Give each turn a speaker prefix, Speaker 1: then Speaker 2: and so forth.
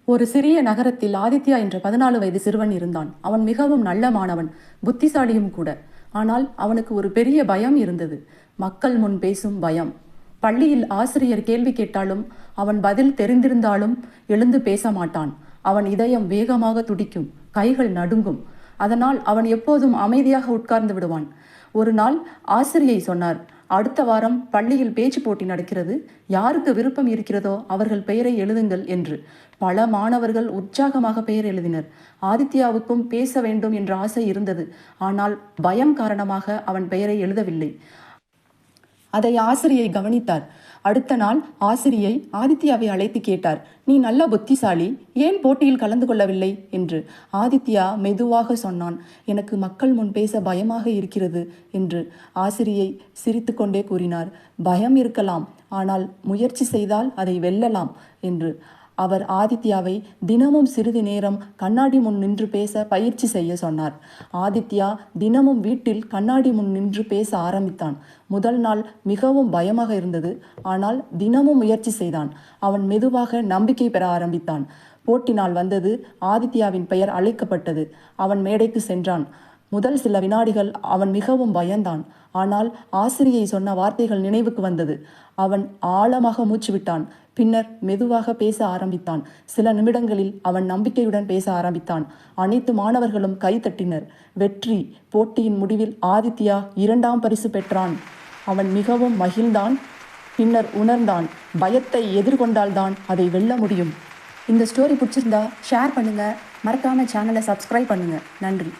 Speaker 1: ஒரு சிறிய நகரத்தில் ஆதித்யா என்ற 14 வயது சிறுவன் இருந்தான். அவன் மிகவும் நல்ல மாணவன், புத்திசாலியும் கூட. ஆனால் அவனுக்கு ஒரு பெரிய பயம் இருந்தது. மக்கள் முன் பேசும் பயம். பள்ளியில் ஆசிரியர் கேள்வி கேட்டாலும் அவன் பதில் தெரிந்திருந்தாலும் எழுந்து பேச மாட்டான். அவன் இதயம் வேகமாக துடிக்கும், கைகள் நடுங்கும். அதனால் அவன் எப்போதும் அமைதியாக உட்கார்ந்து விடுவான். ஒரு நாள் ஆசிரியை சொன்னார், அடுத்த வாரம் பள்ளியில் பேச்சு போட்டி நடக்கிறது. யாருக்கு விருப்பம் இருக்கிறதோ அவர்கள் பெயரை எழுதுங்கள் என்று. பல மாணவர்கள் உற்சாகமாக பெயர் எழுதினர். ஆதித்யாவுக்கும் பேச வேண்டும் என்ற ஆசை இருந்தது. ஆனால் பயம் காரணமாக அவன் பெயரை எழுதவில்லை. அதை ஆசிரியை கவனித்தார். அடுத்த நாள் ஆசிரியை ஆதித்யாவை அழைத்து கேட்டார், நீ நல்ல புத்திசாலி, ஏன் போட்டியில் கலந்து கொள்ளவில்லை என்று. ஆதித்யா மெதுவாக சொன்னான், எனக்கு மக்கள் முன் பேச பயமாக இருக்கிறது என்று. ஆசிரியை சிரித்து கொண்டே கூறினார், பயம் இருக்கலாம், ஆனால் முயற்சி செய்தால் அதை வெல்லலாம் என்று. அவர் ஆதித்யாவை தினமும் சிறிது நேரம் கண்ணாடி முன் நின்று பேச பயிற்சி செய்ய சொன்னார். ஆதித்யா தினமும் வீட்டில் கண்ணாடி முன் நின்று பேச ஆரம்பித்தான். முதல் நாள் மிகவும் பயமாக இருந்தது. ஆனால் தினமும் முயற்சி செய்தான். அவன் மெதுவாக நம்பிக்கை பெற ஆரம்பித்தான். போட்டி நாள் வந்தது. ஆதித்யாவின் பெயர் அழைக்கப்பட்டது. அவன் மேடைக்கு சென்றான். முதல் சில வினாடிகள் அவன் மிகவும் பயந்தான். ஆனால் ஆசிரியை சொன்ன வார்த்தைகள் நினைவுக்கு வந்தது. அவன் ஆழமாக மூச்சு விட்டான். பின்னர் மெதுவாக பேச ஆரம்பித்தான். சில நிமிடங்களில் அவன் நம்பிக்கையுடன் பேச ஆரம்பித்தான். அனைத்து மாணவர்களும் கைதட்டினர். வெற்றி! போட்டியின் முடிவில் ஆதித்யா 2ஆம் பரிசு பெற்றான். அவன் மிகவும் மகிழ்ந்தான். பின்னர் உணர்ந்தான், பயத்தை எதிர்கொண்டால்தான் அதை வெல்ல முடியும். இந்த ஸ்டோரி பிடிச்சிருந்தா ஷேர் பண்ணுங்க, மறக்காம சேனலை சப்ஸ்கிரைப் பண்ணுங்க. நன்றி.